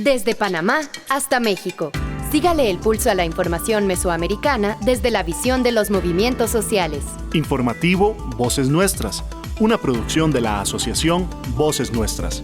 Desde Panamá hasta México. Sígale el pulso a la información mesoamericana desde la visión de los movimientos sociales. Informativo Voces Nuestras, una producción de la Asociación Voces Nuestras.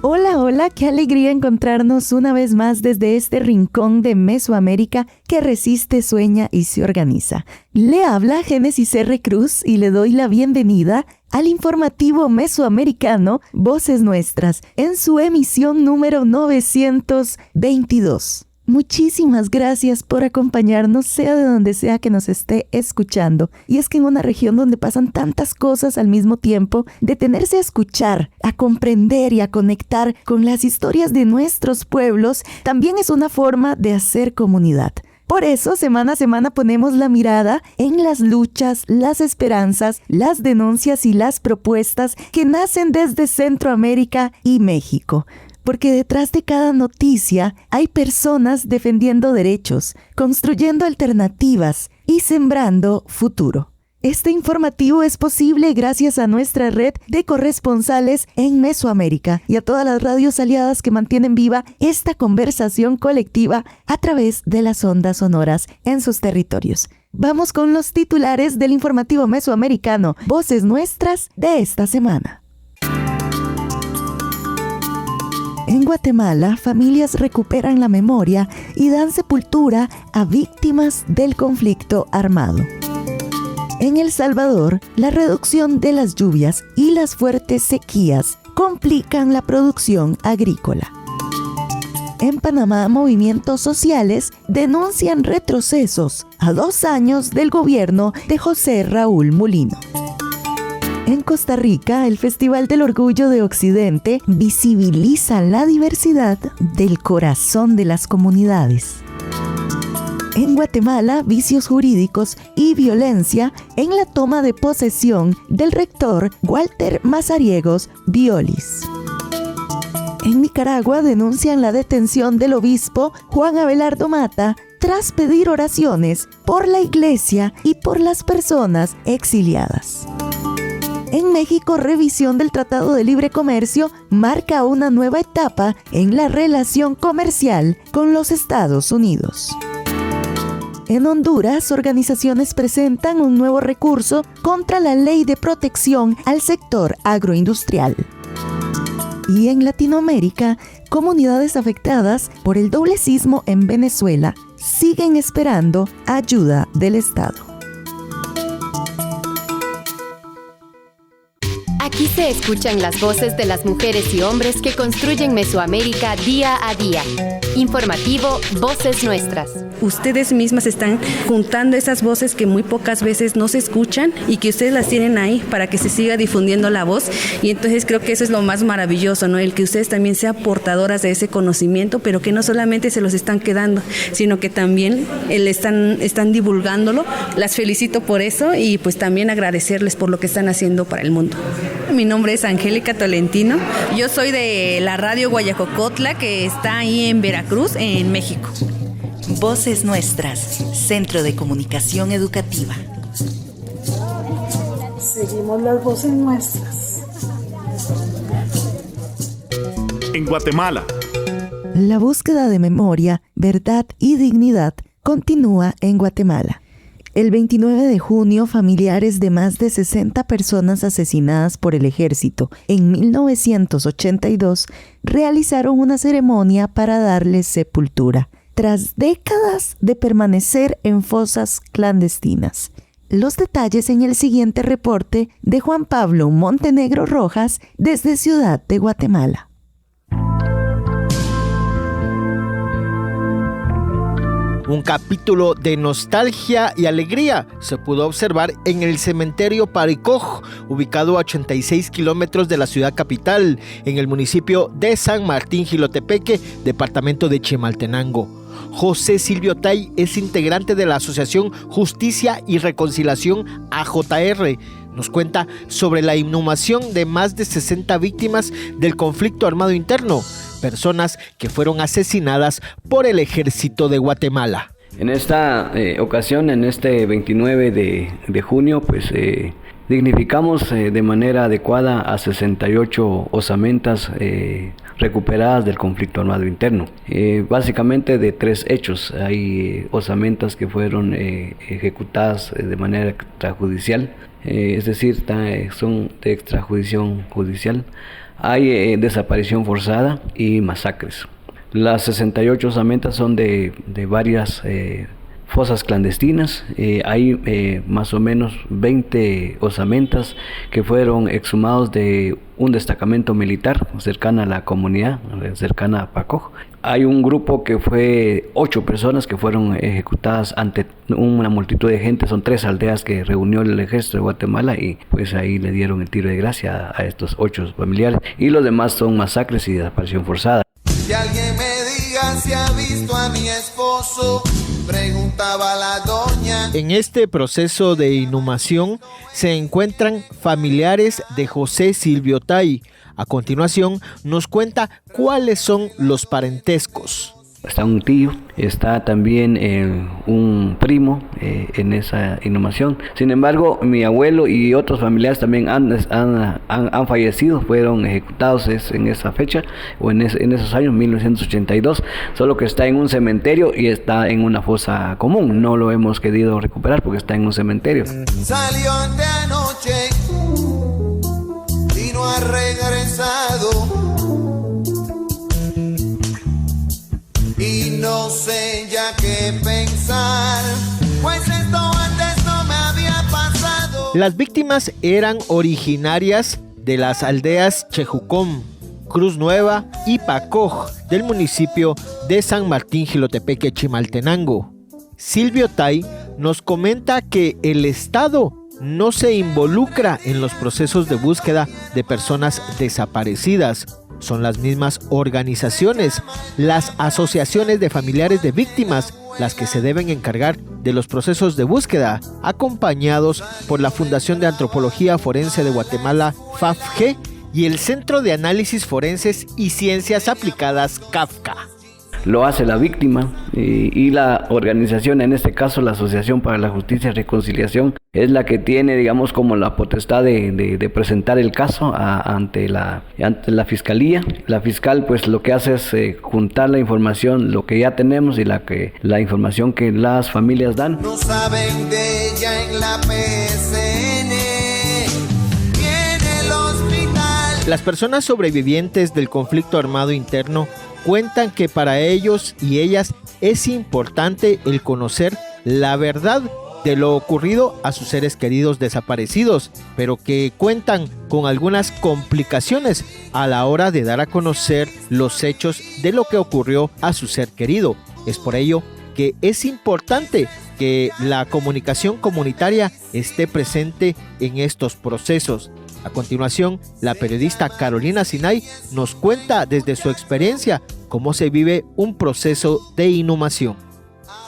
Hola, hola, qué alegría encontrarnos una vez más desde este rincón de Mesoamérica que resiste, sueña y se organiza. Le habla Génesis R. Cruz y le doy la bienvenida al informativo mesoamericano Voces Nuestras en su emisión número 922. Muchísimas gracias por acompañarnos, sea de donde sea que nos esté escuchando. Y es que en una región donde pasan tantas cosas al mismo tiempo, detenerse a escuchar, a comprender y a conectar con las historias de nuestros pueblos también es una forma de hacer comunidad. Por eso, semana a semana ponemos la mirada en las luchas, las esperanzas, las denuncias y las propuestas que nacen desde Centroamérica y México. Porque detrás de cada noticia hay personas defendiendo derechos, construyendo alternativas y sembrando futuro. Este informativo es posible gracias a nuestra red de corresponsales en Mesoamérica y a todas las radios aliadas que mantienen viva esta conversación colectiva a través de las ondas sonoras en sus territorios. Vamos con los titulares del informativo mesoamericano, Voces Nuestras de esta semana. En Guatemala, familias recuperan la memoria y dan sepultura a víctimas del conflicto armado. En El Salvador, la reducción de las lluvias y las fuertes sequías complican la producción agrícola. En Panamá, movimientos sociales denuncian retrocesos a 2 años del gobierno de José Raúl Mulino. En Costa Rica, el Festival del Orgullo de Occidente visibiliza la diversidad del corazón de las comunidades. En Guatemala, vicios jurídicos y violencia en la toma de posesión del rector Walter Mazariegos Violis. En Nicaragua, denuncian la detención del obispo Juan Abelardo Mata tras pedir oraciones por la iglesia y por las personas exiliadas. En México, revisión del Tratado de Libre Comercio marca una nueva etapa en la relación comercial con los Estados Unidos. En Honduras, organizaciones presentan un nuevo recurso contra la Ley de Protección al Sector Agroindustrial. Y en Latinoamérica, comunidades afectadas por el doble sismo en Venezuela siguen esperando ayuda del Estado. Aquí se escuchan las voces de las mujeres y hombres que construyen Mesoamérica día a día. Informativo Voces Nuestras. Ustedes mismas están juntando esas voces que muy pocas veces no se escuchan y que ustedes las tienen ahí para que se siga difundiendo la voz. Y entonces creo que eso es lo más maravilloso, ¿no? El que ustedes también sean portadoras de ese conocimiento, pero que no solamente se los están quedando, sino que también están divulgándolo. Las felicito por eso y pues también agradecerles por lo que están haciendo para el mundo. Mi nombre es Angélica Tolentino. Yo soy de la radio Guayacocotla, que está ahí en Veracruz, en México. Voces Nuestras, Centro de Comunicación Educativa. Seguimos las voces nuestras. En Guatemala, la búsqueda de memoria, verdad y dignidad continúa en Guatemala. El 29 de junio, familiares de más de 60 personas asesinadas por el ejército en 1982 realizaron una ceremonia para darles sepultura, tras décadas de permanecer en fosas clandestinas. Los detalles en el siguiente reporte de Juan Pablo Montenegro Rojas desde Ciudad de Guatemala. Un capítulo de nostalgia y alegría se pudo observar en el cementerio Paricoj, ubicado a 86 kilómetros de la ciudad capital, en el municipio de San Martín Jilotepeque, departamento de Chimaltenango. José Silvio Tay es integrante de la Asociación Justicia y Reconciliación AJR. Nos cuenta sobre la inhumación de más de 60 víctimas del conflicto armado interno, personas que fueron asesinadas por el ejército de Guatemala. En esta ocasión, en este 29 de junio, pues Dignificamos de manera adecuada a 68 osamentas recuperadas del conflicto armado interno. Básicamente de 3 hechos. Hay osamentas que fueron ejecutadas de manera extrajudicial, es decir, son de extrajudicial judicial. Hay desaparición forzada y masacres. Las 68 osamentas son de varias fosas clandestinas. Hay más o menos 20 osamentas que fueron exhumados de un destacamento militar cercana a la comunidad, cercana a Pacoj. Hay un grupo que fue 8 personas que fueron ejecutadas ante una multitud de gente. Son 3 aldeas que reunió el ejército de Guatemala y pues ahí le dieron el tiro de gracia a estos 8 familiares. Y los demás son masacres y desaparición forzada. Si alguien me diga si ha visto a mi esposo, preguntaba la doña. En este proceso de inhumación se encuentran familiares de José Silvio Tay. A continuación nos cuenta cuáles son los parentescos. Está un tío, está también un primo en esa inhumación. Sin embargo, mi abuelo y otros familiares también han fallecido, fueron ejecutados en esa fecha o en esos años, 1982, solo que está en un cementerio y está en una fosa común. No lo hemos querido recuperar porque está en un cementerio. Salió anoche y no ha regresado. Y no sé ya qué pensar, pues esto antes no me había pasado. Las víctimas eran originarias de las aldeas Chejucón, Cruz Nueva y Pacoj del municipio de San Martín Jilotepeque, Chimaltenango. Silvio Tay nos comenta que el Estado no se involucra en los procesos de búsqueda de personas desaparecidas. Son las mismas organizaciones, las asociaciones de familiares de víctimas, las que se deben encargar de los procesos de búsqueda, acompañados por la Fundación de Antropología Forense de Guatemala, FAFG, y el Centro de Análisis Forenses y Ciencias Aplicadas, CAFCA. Lo hace la víctima y la organización, en este caso la Asociación para la Justicia y Reconciliación, es la que tiene, digamos, como la potestad de presentar el caso ante la fiscalía. La fiscal pues lo que hace es juntar la información, lo que ya tenemos y la información que las familias dan. No saben de ella en la PSN, viene el hospital. Las personas sobrevivientes del conflicto armado interno cuentan que para ellos y ellas es importante el conocer la verdad de lo ocurrido a sus seres queridos desaparecidos, pero que cuentan con algunas complicaciones a la hora de dar a conocer los hechos de lo que ocurrió a su ser querido. Es por ello que es importante que la comunicación comunitaria esté presente en estos procesos. A continuación, la periodista Carolina Sinay nos cuenta desde su experiencia cómo se vive un proceso de inhumación.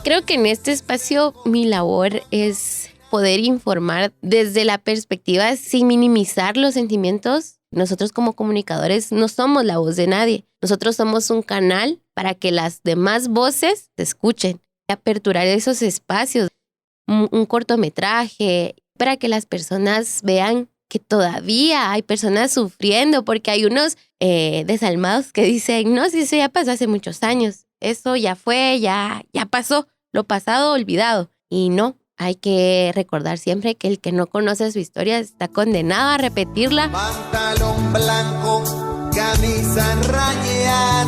Creo que en este espacio mi labor es poder informar desde la perspectiva sin minimizar los sentimientos. Nosotros como comunicadores no somos la voz de nadie. Nosotros somos un canal para que las demás voces se escuchen. Aperturar esos espacios, un cortometraje, para que las personas vean que todavía hay personas sufriendo, porque hay unos desalmados que dicen, no, si eso ya pasó hace muchos años, eso ya fue, ya pasó, lo pasado olvidado. Y no, hay que recordar siempre que el que no conoce su historia está condenado a repetirla. Pantalón blanco, camisa rayas,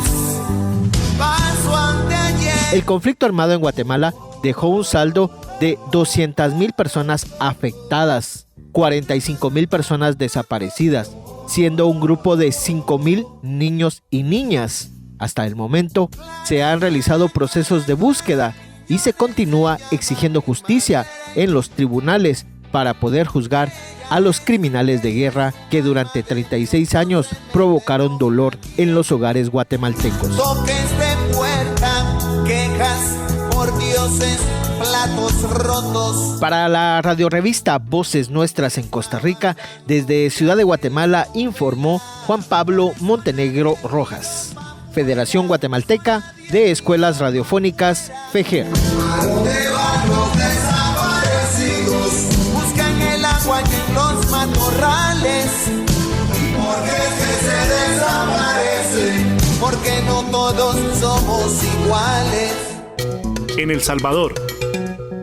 paso anteayer. El conflicto armado en Guatemala dejó un saldo de 200,000 personas afectadas, 45,000 personas desaparecidas, siendo un grupo de 5,000 niños y niñas. Hasta el momento se han realizado procesos de búsqueda y se continúa exigiendo justicia en los tribunales para poder juzgar a los criminales de guerra que durante 36 años provocaron dolor en los hogares guatemaltecos. Toques de puerta, quejas por dioses, platos rotos. Para la radiorevista Voces Nuestras en Costa Rica, desde Ciudad de Guatemala informó Juan Pablo Montenegro Rojas. Federación Guatemalteca de Escuelas Radiofónicas, FEGER. ¿A dónde van los desaparecidos? Buscan el agua en los porque no todos somos iguales. En El Salvador,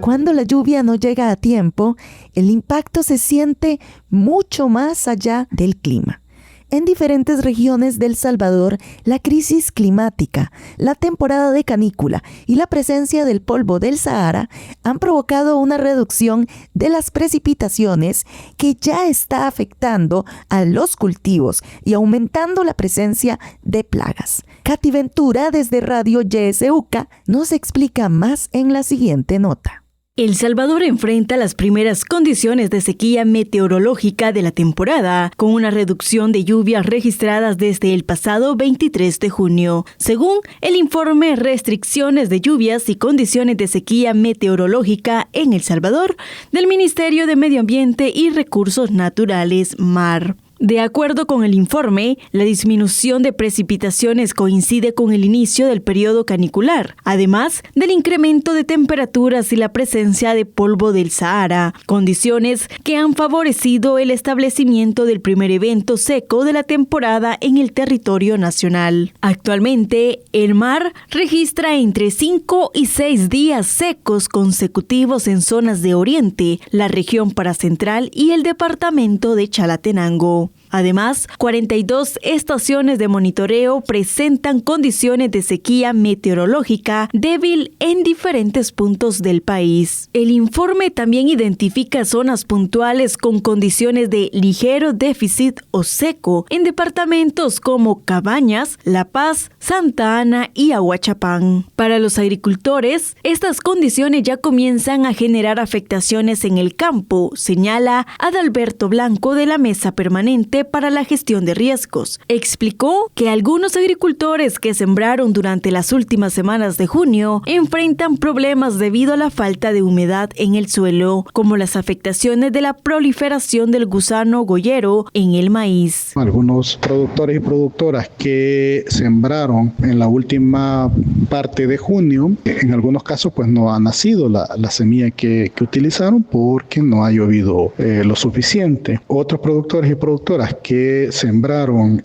cuando la lluvia no llega a tiempo, el impacto se siente mucho más allá del clima. En diferentes regiones del Salvador, la crisis climática, la temporada de canícula y la presencia del polvo del Sahara han provocado una reducción de las precipitaciones que ya está afectando a los cultivos y aumentando la presencia de plagas. Katy Ventura, desde Radio YSUCA, nos explica más en la siguiente nota. El Salvador enfrenta las primeras condiciones de sequía meteorológica de la temporada, con una reducción de lluvias registradas desde el pasado 23 de junio. Según el informe Restricciones de lluvias y condiciones de sequía meteorológica en El Salvador, del Ministerio de Medio Ambiente y Recursos Naturales, MAR. De acuerdo con el informe, la disminución de precipitaciones coincide con el inicio del periodo canicular, además del incremento de temperaturas y la presencia de polvo del Sahara, condiciones que han favorecido el establecimiento del primer evento seco de la temporada en el territorio nacional. Actualmente, el MAR registra entre 5 y 6 días secos consecutivos en zonas de Oriente, la región paracentral y el departamento de Chalatenango. Además, 42 estaciones de monitoreo presentan condiciones de sequía meteorológica débil en diferentes puntos del país. El informe también identifica zonas puntuales con condiciones de ligero déficit o seco en departamentos como Cabañas, La Paz, Santa Ana y Ahuachapán. Para los agricultores, estas condiciones ya comienzan a generar afectaciones en el campo, señala Adalberto Blanco de la Mesa Permanente para la Gestión de Riesgos. Explicó que algunos agricultores que sembraron durante las últimas semanas de junio enfrentan problemas debido a la falta de humedad en el suelo, como las afectaciones de la proliferación del gusano goyero en el maíz. Algunos productores y productoras que sembraron en la última parte de junio, en algunos casos pues no ha nacido la semilla que utilizaron porque no ha llovido lo suficiente. Otros productores y productoras que sembraron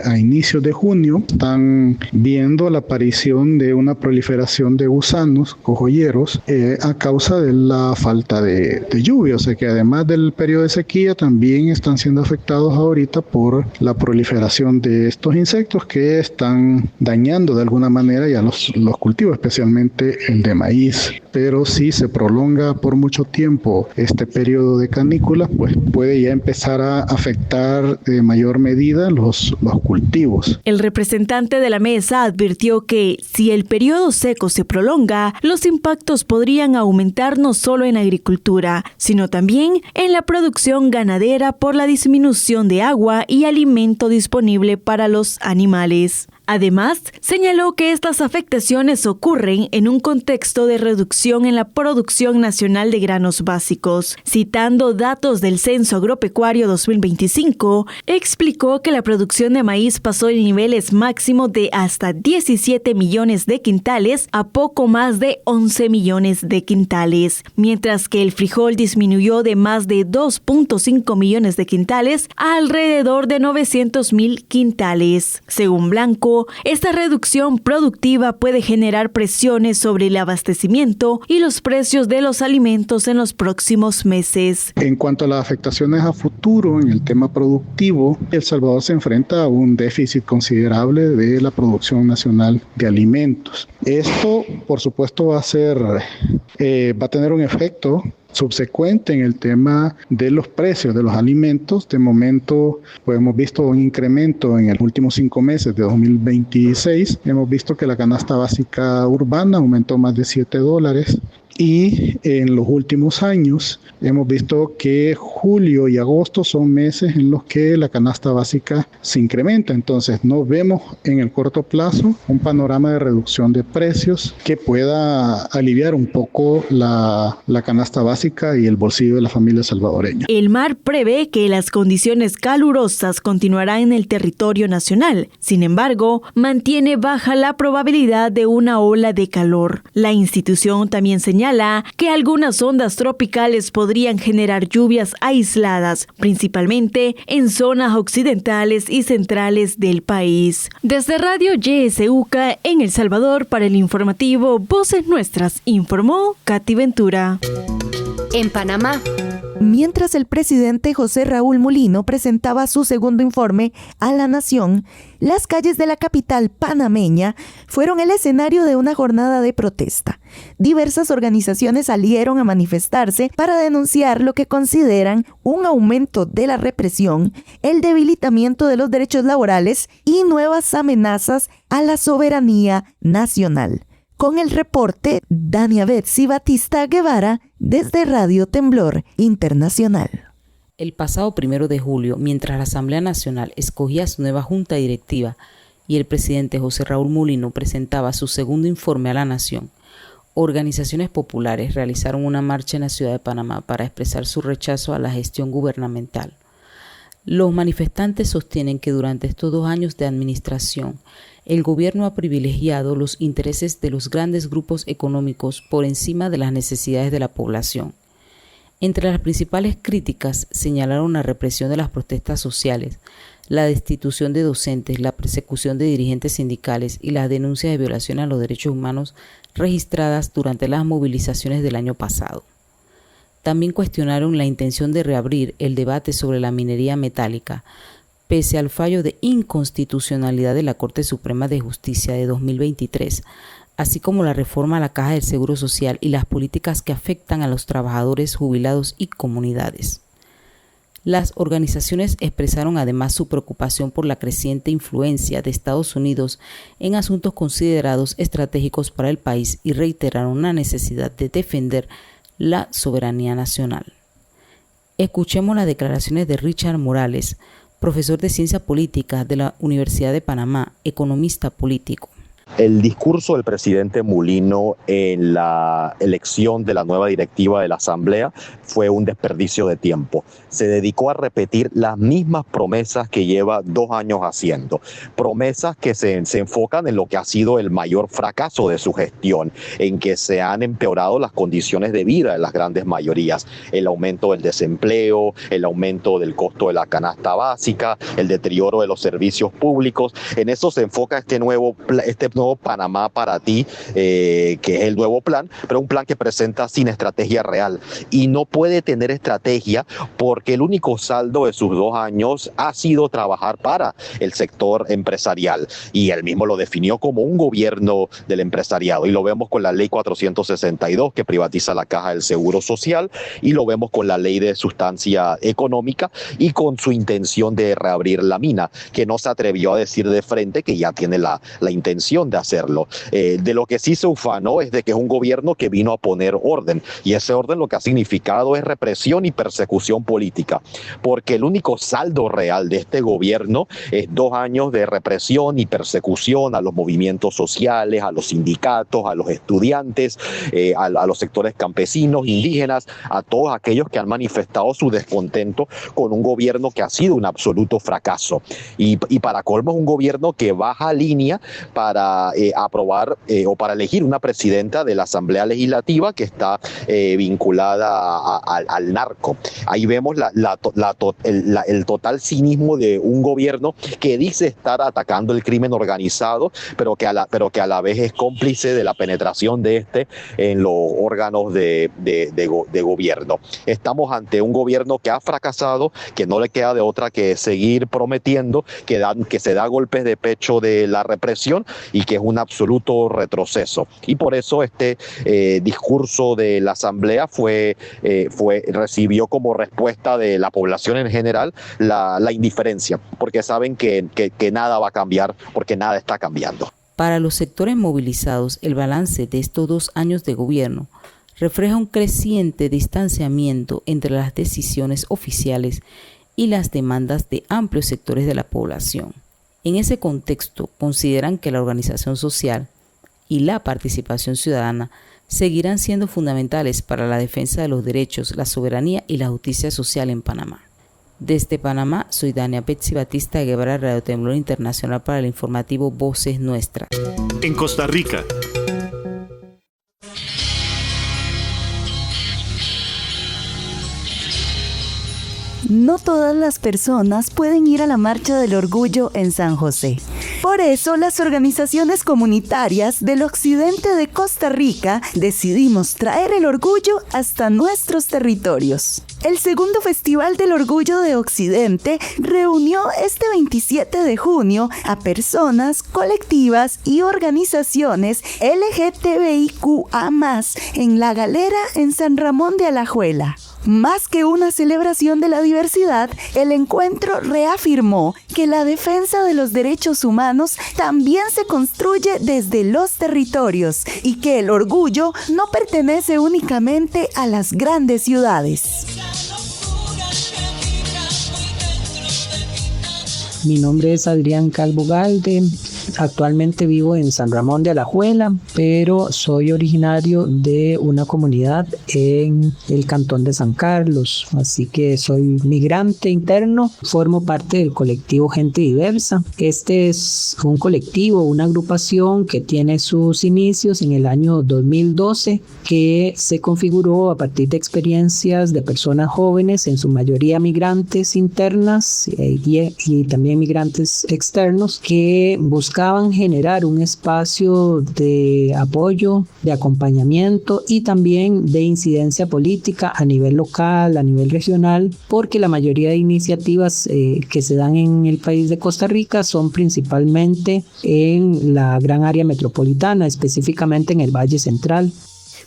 a inicios de junio están viendo la aparición de una proliferación de gusanos cogolleros a causa de la falta de lluvia, o sea que además del periodo de sequía también están siendo afectados ahorita por la proliferación de estos insectos que están dañando de alguna manera ya los cultivos, especialmente el de maíz. Pero si se prolonga por mucho tiempo este periodo de canícula, pues puede ya empezar a afectar de mayor medida los cultivos. El representante de la mesa advirtió que si el periodo seco se prolonga, los impactos podrían aumentar no solo en la agricultura, sino también en la producción ganadera por la disminución de agua y alimento disponible para los animales. Además, señaló que estas afectaciones ocurren en un contexto de reducción en la producción nacional de granos básicos. Citando datos del Censo Agropecuario 2025, explicó que la producción de maíz pasó en niveles máximos de hasta 17 millones de quintales a poco más de 11 millones de quintales, mientras que el frijol disminuyó de más de 2.5 millones de quintales a alrededor de 900,000 quintales. Según Blanco, esta reducción productiva puede generar presiones sobre el abastecimiento y los precios de los alimentos en los próximos meses. En cuanto a las afectaciones a futuro en el tema productivo, El Salvador se enfrenta a un déficit considerable de la producción nacional de alimentos. Esto, por supuesto, va a tener un efecto subsecuente en el tema de los precios de los alimentos. De momento, pues hemos visto un incremento en los últimos 5 meses de 2026. Hemos visto que la canasta básica urbana aumentó más de $7. Y en los últimos años hemos visto que julio y agosto son meses en los que la canasta básica se incrementa. Entonces no vemos en el corto plazo un panorama de reducción de precios que pueda aliviar un poco la canasta básica y el bolsillo de la familia salvadoreña. El MAR prevé que las condiciones calurosas continuarán en el territorio nacional. Sin embargo, mantiene baja la probabilidad de una ola de calor. La institución también señala señala que algunas ondas tropicales podrían generar lluvias aisladas, principalmente en zonas occidentales y centrales del país. Desde Radio YSUCA en El Salvador para el informativo Voces Nuestras, informó Katy Ventura. En Panamá. Mientras el presidente José Raúl Mulino presentaba su segundo informe a la nación, las calles de la capital panameña fueron el escenario de una jornada de protesta. Diversas organizaciones salieron a manifestarse para denunciar lo que consideran un aumento de la represión, el debilitamiento de los derechos laborales y nuevas amenazas a la soberanía nacional. Con el reporte, Dania Betsy Batista Guevara, desde Radio Temblor Internacional. El pasado 1 de julio, mientras la Asamblea Nacional escogía su nueva junta directiva y el presidente José Raúl Mulino presentaba su segundo informe a la nación, organizaciones populares realizaron una marcha en la ciudad de Panamá para expresar su rechazo a la gestión gubernamental. Los manifestantes sostienen que durante estos 2 años de administración, el gobierno ha privilegiado los intereses de los grandes grupos económicos por encima de las necesidades de la población. Entre las principales críticas señalaron la represión de las protestas sociales, la destitución de docentes, la persecución de dirigentes sindicales y las denuncias de violación a los derechos humanos registradas durante las movilizaciones del año pasado. También cuestionaron la intención de reabrir el debate sobre la minería metálica, pese al fallo de inconstitucionalidad de la Corte Suprema de Justicia de 2023, así como la reforma a la Caja del Seguro Social y las políticas que afectan a los trabajadores jubilados y comunidades. Las organizaciones expresaron además su preocupación por la creciente influencia de Estados Unidos en asuntos considerados estratégicos para el país y reiteraron la necesidad de defender la soberanía nacional. Escuchemos las declaraciones de Richard Morales, profesor de Ciencia Política de la Universidad de Panamá, economista político. El discurso del presidente Mulino en la elección de la nueva directiva de la Asamblea fue un desperdicio de tiempo. Se dedicó a repetir las mismas promesas que lleva 2 años haciendo. Promesas que se enfocan en lo que ha sido el mayor fracaso de su gestión, en que se han empeorado las condiciones de vida de las grandes mayorías. El aumento del desempleo, el aumento del costo de la canasta básica, el deterioro de los servicios públicos. En eso se enfoca este nuevo Panamá para ti, que es el nuevo plan, pero un plan que presenta sin estrategia real y no puede tener estrategia porque el único saldo de sus 2 años ha sido trabajar para el sector empresarial y él mismo lo definió como un gobierno del empresariado y lo vemos con la ley 462 que privatiza la Caja del Seguro Social y lo vemos con la ley de sustancia económica y con su intención de reabrir la mina, que no se atrevió a decir de frente que ya tiene la intención de hacerlo. De lo que sí se ufanó es de que es un gobierno que vino a poner orden y ese orden lo que ha significado es represión y persecución política, porque el único saldo real de este gobierno es 2 años de represión y persecución a los movimientos sociales, a los sindicatos, a los estudiantes, a los sectores campesinos, indígenas, a todos aquellos que han manifestado su descontento con un gobierno que ha sido un absoluto fracaso y para colmo es un gobierno que baja línea para aprobar o para elegir una presidenta de la Asamblea Legislativa que está vinculada al narco. Ahí vemos el total cinismo de un gobierno que dice estar atacando el crimen organizado, pero que a la vez es cómplice de la penetración de este en los órganos de gobierno. Estamos ante un gobierno que ha fracasado, que no le queda de otra que seguir prometiendo, que se da golpes de pecho de la represión y que es un absoluto retroceso. Y por eso este discurso de la Asamblea recibió como respuesta de la población en general la indiferencia, porque saben que nada va a cambiar, porque nada está cambiando. Para los sectores movilizados, el balance de estos 2 años de gobierno refleja un creciente distanciamiento entre las decisiones oficiales y las demandas de amplios sectores de la población. En ese contexto, consideran que la organización social y la participación ciudadana seguirán siendo fundamentales para la defensa de los derechos, la soberanía y la justicia social en Panamá. Desde Panamá, soy Dania Betsy Batista Guevara, Radio Temblor Internacional para el informativo Voces Nuestras. En Costa Rica. no todas las personas pueden ir a la Marcha del Orgullo en San José. Por eso, las organizaciones comunitarias del occidente de Costa Rica decidimos traer el orgullo hasta nuestros territorios. El segundo Festival del Orgullo de Occidente reunió este 27 de junio a personas, colectivas y organizaciones LGTBIQA+, en La Galera, en San Ramón de Alajuela. Más que una celebración de la diversidad, el encuentro reafirmó que la defensa de los derechos humanos también se construye desde los territorios y que el orgullo no pertenece únicamente a las grandes ciudades. Mi nombre es Adrián Calvo Galde. Actualmente vivo en San Ramón de Alajuela, pero soy originario de una comunidad en el cantón de San Carlos, así que soy migrante interno, formo parte del colectivo Gente Diversa. Este es un colectivo, una agrupación que tiene sus inicios en el año 2012, que se configuró a partir de experiencias de personas jóvenes, en su mayoría migrantes internas y también migrantes externos, que buscaban generar un espacio de apoyo, de acompañamiento y también de incidencia política a nivel local, a nivel regional, porque la mayoría de iniciativas que se dan en el país de Costa Rica son principalmente en la gran área metropolitana, específicamente en el Valle Central.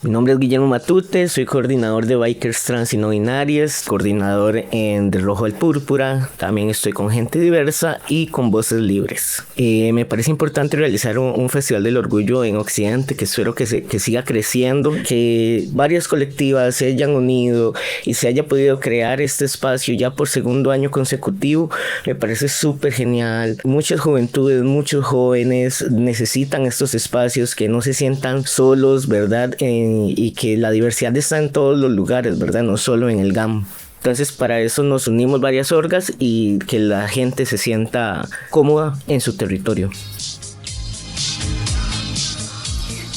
Mi nombre es Guillermo Matute, soy coordinador de Bikers Trans y No Binarias, coordinador en De Rojo al Púrpura, también estoy con Gente Diversa y con Voces Libres. Me parece importante realizar un Festival del Orgullo en Occidente, que espero que siga creciendo, que varias colectivas se hayan unido y se haya podido crear este espacio ya por segundo año consecutivo. Me parece súper genial. Muchas juventudes, muchos jóvenes necesitan estos espacios, que no se sientan solos, ¿verdad? Y que la diversidad está en todos los lugares, ¿verdad? No solo en el GAM. Entonces, para eso nos unimos varias orgas y que la gente se sienta cómoda en su territorio.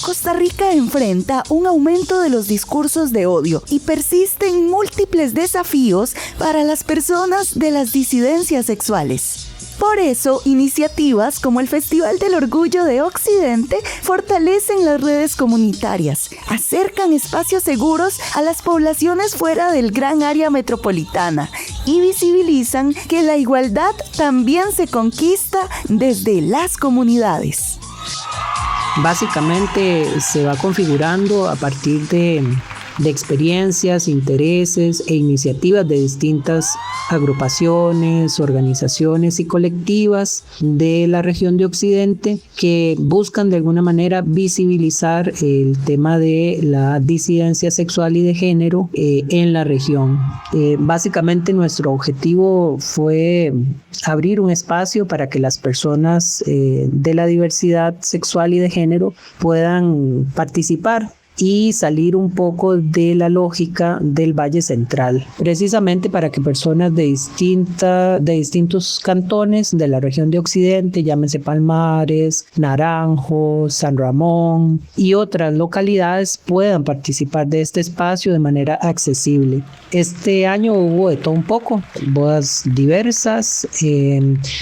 Costa Rica enfrenta un aumento de los discursos de odio y persisten múltiples desafíos para las personas de las disidencias sexuales. Por eso, iniciativas como el Festival del Orgullo de Occidente fortalecen las redes comunitarias, acercan espacios seguros a las poblaciones fuera del gran área metropolitana y visibilizan que la igualdad también se conquista desde las comunidades. Básicamente se va configurando a partir de experiencias, intereses e iniciativas de distintas agrupaciones, organizaciones y colectivas de la región de Occidente, que buscan de alguna manera visibilizar el tema de la disidencia sexual y de género en la región. Básicamente nuestro objetivo fue abrir un espacio para que las personas de la diversidad sexual y de género puedan participar y salir un poco de la lógica del Valle Central, precisamente para que personas de distintos cantones de la región de Occidente, llámese Palmares, Naranjo, San Ramón y otras localidades, puedan participar de este espacio de manera accesible. Este año hubo de todo un poco, bodas diversas,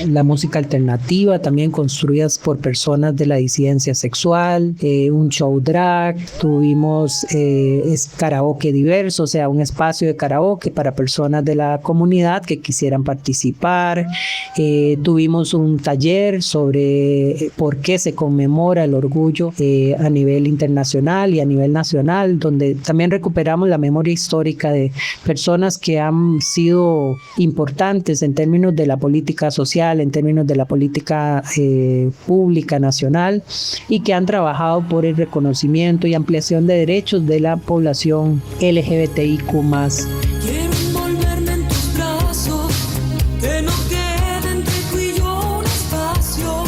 la música alternativa también construidas por personas de la disidencia sexual, un show drag, tuvimos karaoke diverso, o sea, un espacio de karaoke para personas de la comunidad que quisieran participar. Tuvimos un taller sobre por qué se conmemora el orgullo a nivel internacional y a nivel nacional, donde también recuperamos la memoria histórica de personas que han sido importantes en términos de la política social, en términos de la política pública nacional, y que han trabajado por el reconocimiento y ampliación de derechos de la población LGBTIQ+. Quiero envolverme en tus brazos, que no quede entre tú y yo un espacio.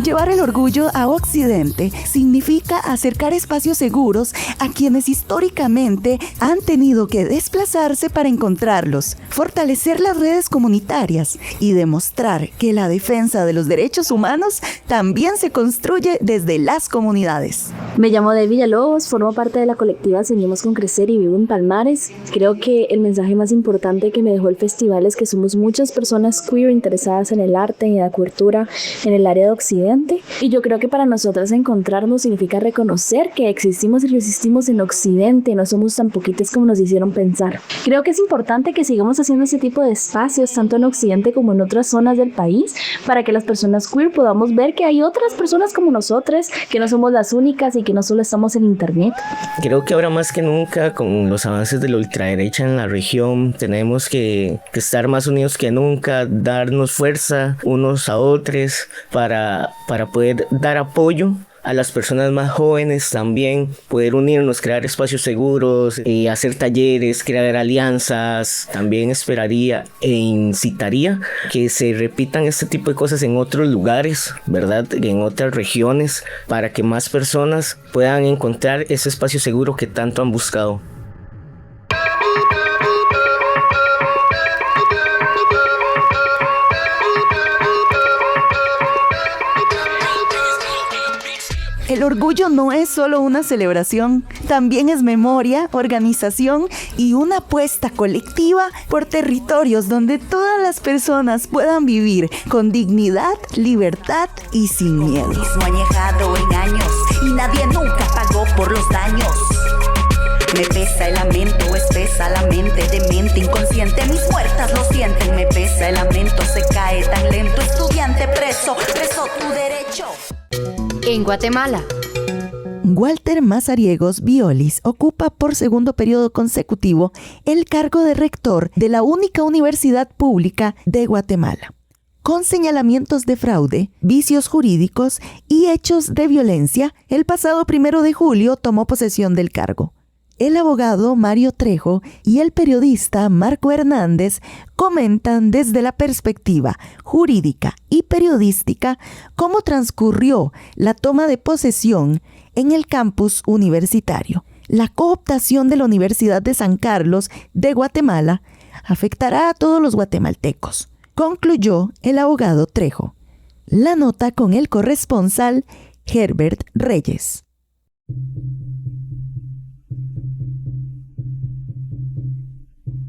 Llevar el orgullo a Occidente significa acercar espacios seguros a quienes históricamente han tenido que desplazarse para encontrarlos, fortalecer las redes comunitarias y demostrar que la defensa de los derechos humanos también se construye desde las comunidades. Me llamo Del Villalobos, formo parte de la colectiva Soñemos con Crecer y vivo en Palmares. Creo que el mensaje más importante que me dejó el festival es que somos muchas personas queer interesadas en el arte y en la cultura en el área de Occidente. Y yo creo que para nosotras encontrarnos significa reconocer que existimos y resistimos en Occidente y no somos tan poquitos como nos hicieron pensar. Creo que es importante que sigamos haciendo ese tipo de espacios, tanto en Occidente como en otras zonas del país, para que las personas queer podamos ver que hay otras personas como nosotras, que no somos las únicas y que no solo estamos en internet. Creo que ahora más que nunca, con los avances de la ultraderecha en la región, tenemos que estar más unidos que nunca, darnos fuerza unos a otros para poder dar apoyo a las personas más jóvenes, también poder unirnos, crear espacios seguros, hacer talleres, crear alianzas. También esperaría e incitaría que se repitan este tipo de cosas en otros lugares, ¿verdad? En otras regiones, para que más personas puedan encontrar ese espacio seguro que tanto han buscado. El orgullo no es solo una celebración, también es memoria, organización y una apuesta colectiva por territorios donde todas las personas puedan vivir con dignidad, libertad y sin miedo. Añejado en años y nadie nunca pagó por los daños. Me pesa el lamento, espesa la mente, demente, inconsciente, mis muertas lo sienten. Me pesa el lamento, se cae tan lento, estudiante preso, preso tu derecho. En Guatemala, Walter Mazariegos Violis ocupa por segundo periodo consecutivo el cargo de rector de la única universidad pública de Guatemala. Con señalamientos de fraude, vicios jurídicos y hechos de violencia, el pasado 1 de julio tomó posesión del cargo. El abogado Mario Trejo y el periodista Marco Hernández comentan desde la perspectiva jurídica y periodística cómo transcurrió la toma de posesión en el campus universitario. La cooptación de la Universidad de San Carlos de Guatemala afectará a todos los guatemaltecos, concluyó el abogado Trejo. La nota con el corresponsal Herbert Reyes.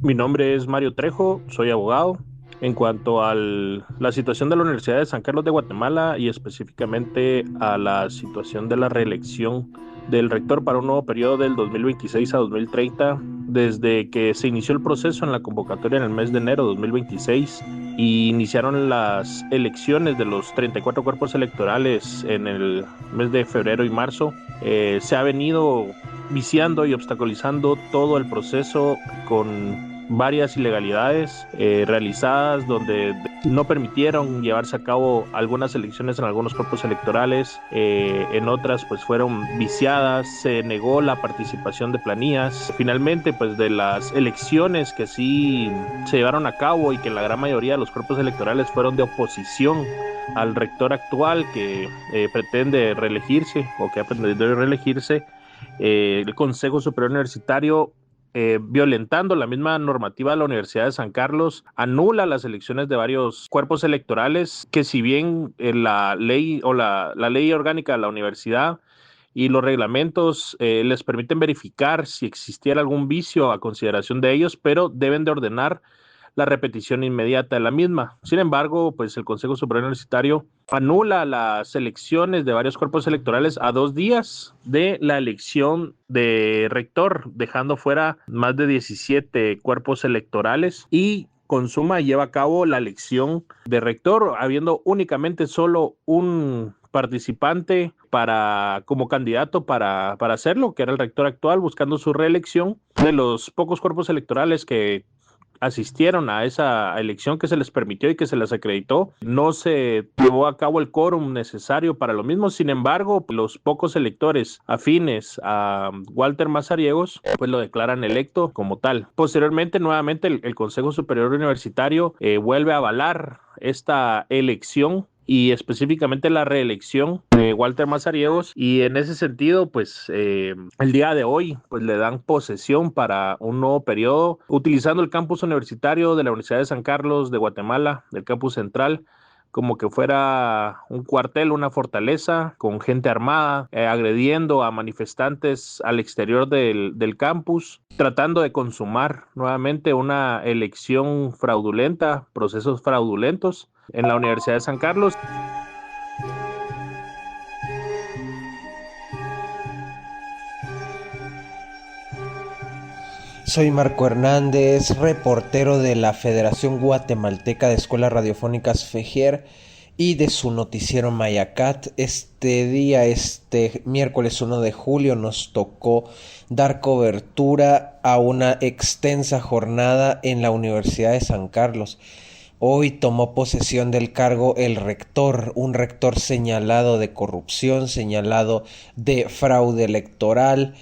Mi nombre es Mario Trejo, soy abogado. En cuanto a la situación de la Universidad de San Carlos de Guatemala y específicamente a la situación de la reelección del rector para un nuevo periodo del 2026 a 2030, desde que se inició el proceso en la convocatoria en el mes de enero de 2026 y iniciaron las elecciones de los 34 cuerpos electorales en el mes de febrero y marzo, se ha venido viciando y obstaculizando todo el proceso con varias ilegalidades realizadas donde no permitieron llevarse a cabo algunas elecciones en algunos cuerpos electorales, en otras pues fueron viciadas, se negó la participación de planillas. Finalmente pues de las elecciones que sí se llevaron a cabo y que la gran mayoría de los cuerpos electorales fueron de oposición al rector actual que pretende reelegirse o que ha pretendido reelegirse, el Consejo Superior Universitario, violentando la misma normativa de la Universidad de San Carlos, anula las elecciones de varios cuerpos electorales que, si bien la ley o la ley orgánica de la universidad y los reglamentos les permiten verificar si existiera algún vicio a consideración de ellos, pero deben de ordenar la repetición inmediata de la misma. Sin embargo, pues el Consejo Superior Universitario anula las elecciones de varios cuerpos electorales a 2 días de la elección de rector, dejando fuera más de 17 cuerpos electorales y consuma y lleva a cabo la elección de rector, habiendo únicamente solo un participante como candidato para hacerlo, que era el rector actual, buscando su reelección. De los pocos cuerpos electorales que asistieron a esa elección que se les permitió y que se les acreditó, no se llevó a cabo el quórum necesario para lo mismo. Sin embargo, los pocos electores afines a Walter Mazariegos pues lo declaran electo como tal. Posteriormente, nuevamente el Consejo Superior Universitario vuelve a avalar esta elección y específicamente la reelección de Walter Mazariegos, y en ese sentido pues el día de hoy pues le dan posesión para un nuevo periodo utilizando el campus universitario de la Universidad de San Carlos de Guatemala, del campus central, como que fuera un cuartel, una fortaleza con gente armada, agrediendo a manifestantes al exterior del campus, tratando de consumar nuevamente una elección fraudulenta, procesos fraudulentos en la Universidad de San Carlos. Soy Marco Hernández, reportero de la Federación Guatemalteca de Escuelas Radiofónicas FEGER y de su noticiero Mayacat. Este miércoles 1 de julio nos tocó dar cobertura a una extensa jornada en la Universidad de San Carlos. Hoy tomó posesión del cargo el rector, un rector señalado de corrupción, señalado de fraude electoral.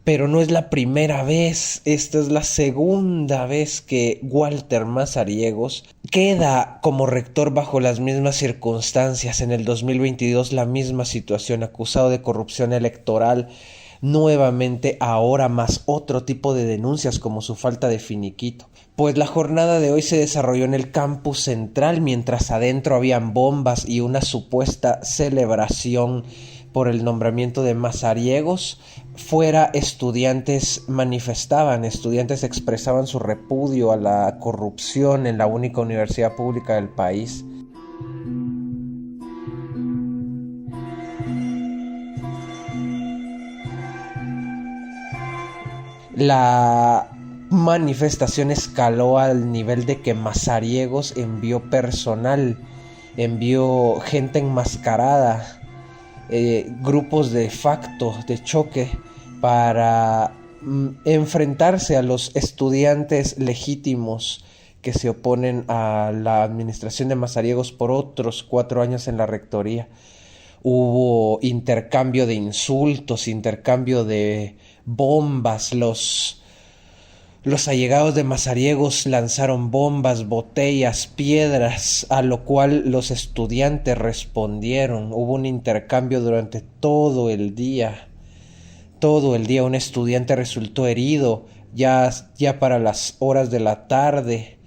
Pero no es la primera vez, esta es la segunda vez que Walter Mazariegos queda como rector bajo las mismas circunstancias. En el 2022 la misma situación, acusado de corrupción electoral, nuevamente ahora más otro tipo de denuncias como su falta de finiquito. Pues la jornada de hoy se desarrolló en el campus central, mientras adentro habían bombas y una supuesta celebración por el nombramiento de Mazariegos. Fuera, estudiantes manifestaban, estudiantes expresaban su repudio a la corrupción en la única universidad pública del país. La manifestación escaló al nivel de que Mazariegos envió personal, envió gente enmascarada, grupos de facto, de choque, para enfrentarse a los estudiantes legítimos que se oponen a la administración de Mazariegos por otros 4 años en la rectoría. Hubo intercambio de insultos, intercambio de bombas. Los allegados de Mazariegos lanzaron bombas, botellas, piedras, a lo cual los estudiantes respondieron. Hubo un intercambio durante todo el día. Un estudiante resultó herido ya para las horas de la tarde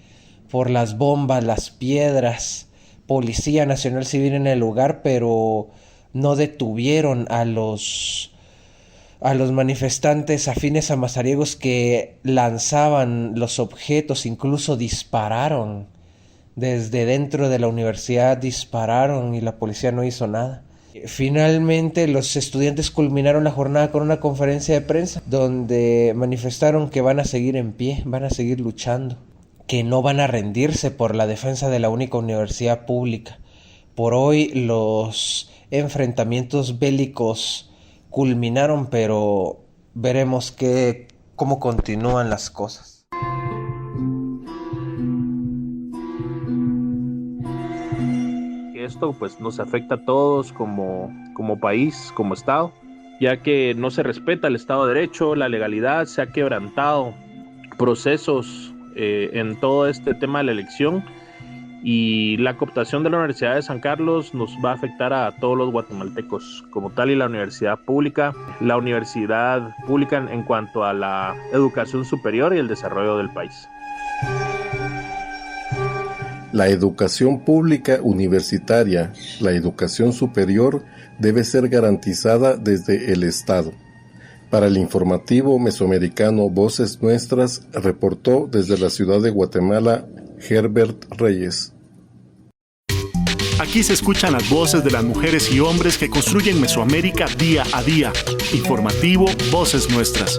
por las bombas, las piedras. Policía Nacional Civil en el lugar, pero no detuvieron a los manifestantes afines a Mazariegos que lanzaban los objetos, incluso dispararon. Desde dentro de la universidad dispararon y la policía no hizo nada. Finalmente los estudiantes culminaron la jornada con una conferencia de prensa donde manifestaron que van a seguir en pie, van a seguir luchando, que no van a rendirse por la defensa de la única universidad pública. Por hoy los enfrentamientos bélicos culminaron, pero veremos cómo continúan las cosas. Esto pues nos afecta a todos como país, como Estado, ya que no se respeta el Estado de Derecho, la legalidad, se ha quebrantado procesos en todo este tema de la elección, y la cooptación de la Universidad de San Carlos nos va a afectar a todos los guatemaltecos como tal, y la universidad pública en cuanto a la educación superior y el desarrollo del país. La educación pública universitaria, la educación superior, debe ser garantizada desde el Estado. Para el informativo mesoamericano Voces Nuestras, reportó desde la ciudad de Guatemala Herbert Reyes. Aquí se escuchan las voces de las mujeres y hombres que construyen Mesoamérica día a día. Informativo Voces Nuestras.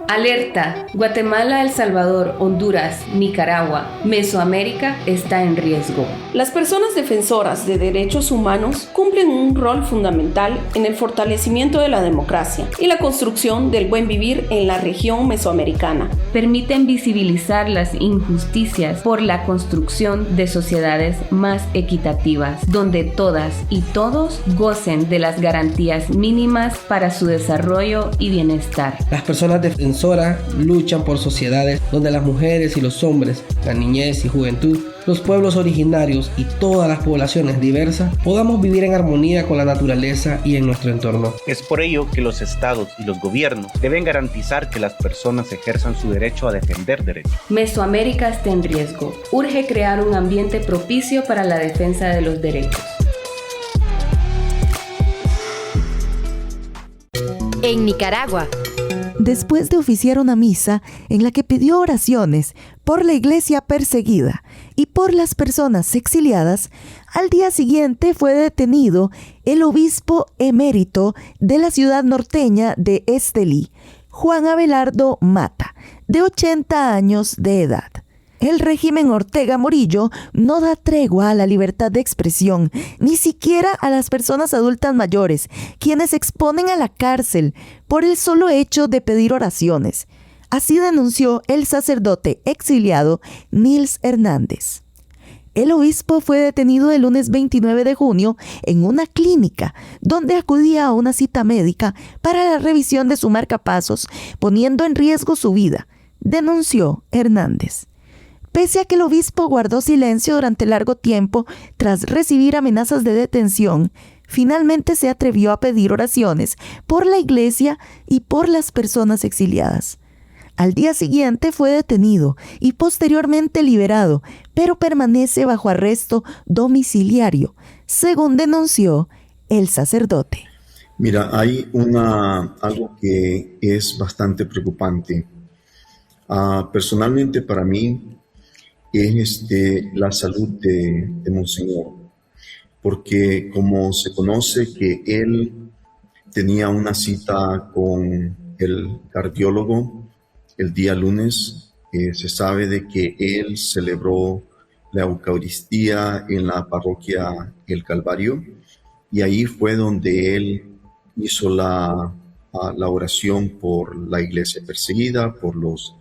Alerta: Guatemala, El Salvador, Honduras, Nicaragua, Mesoamérica está en riesgo. Las personas defensoras de derechos humanos cumplen un rol fundamental en el fortalecimiento de la democracia y la construcción del buen vivir en la región mesoamericana. Permiten visibilizar las injusticias por la construcción de sociedades más equitativas, donde todas y todos gocen de las garantías mínimas para su desarrollo y bienestar. Las personas defensoras defensora luchan por sociedades donde las mujeres y los hombres, la niñez y juventud, los pueblos originarios y todas las poblaciones diversas podamos vivir en armonía con la naturaleza y en nuestro entorno. Es por ello que los estados y los gobiernos deben garantizar que las personas ejerzan su derecho a defender derechos. Mesoamérica está en riesgo. Urge crear un ambiente propicio para la defensa de los derechos. En Nicaragua. Después de oficiar una misa en la que pidió oraciones por la iglesia perseguida y por las personas exiliadas, al día siguiente fue detenido el obispo emérito de la ciudad norteña de Estelí, Juan Abelardo Mata, de 80 años de edad. El régimen Ortega Murillo no da tregua a la libertad de expresión, ni siquiera a las personas adultas mayores, quienes exponen a la cárcel por el solo hecho de pedir oraciones. Así denunció el sacerdote exiliado Nils Hernández. El obispo fue detenido el lunes 29 de junio en una clínica donde acudía a una cita médica para la revisión de su marcapasos, poniendo en riesgo su vida, denunció Hernández. Pese a que el obispo guardó silencio durante largo tiempo tras recibir amenazas de detención, finalmente se atrevió a pedir oraciones por la iglesia y por las personas exiliadas. Al día siguiente fue detenido y posteriormente liberado, pero permanece bajo arresto domiciliario, según denunció el sacerdote. Mira, hay algo que es bastante preocupante. Personalmente para mí es la salud de Monseñor, porque como se conoce que él tenía una cita con el cardiólogo el día lunes, se sabe de que él celebró la Eucaristía en la parroquia El Calvario, y ahí fue donde él hizo la oración por la iglesia perseguida, por los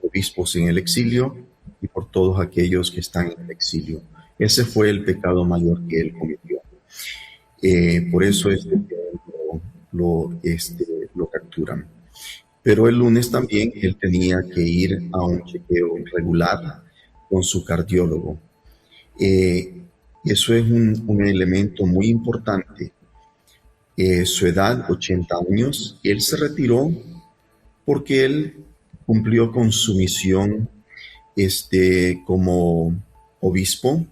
obispos en el exilio y por todos aquellos que están en el exilio. Ese fue el pecado mayor que él cometió. Por eso es que lo capturan. Pero el lunes también él tenía que ir a un chequeo regular con su cardiólogo. Eso es un elemento muy importante. Su edad, 80 años, él se retiró porque él cumplió con su misión como obispo.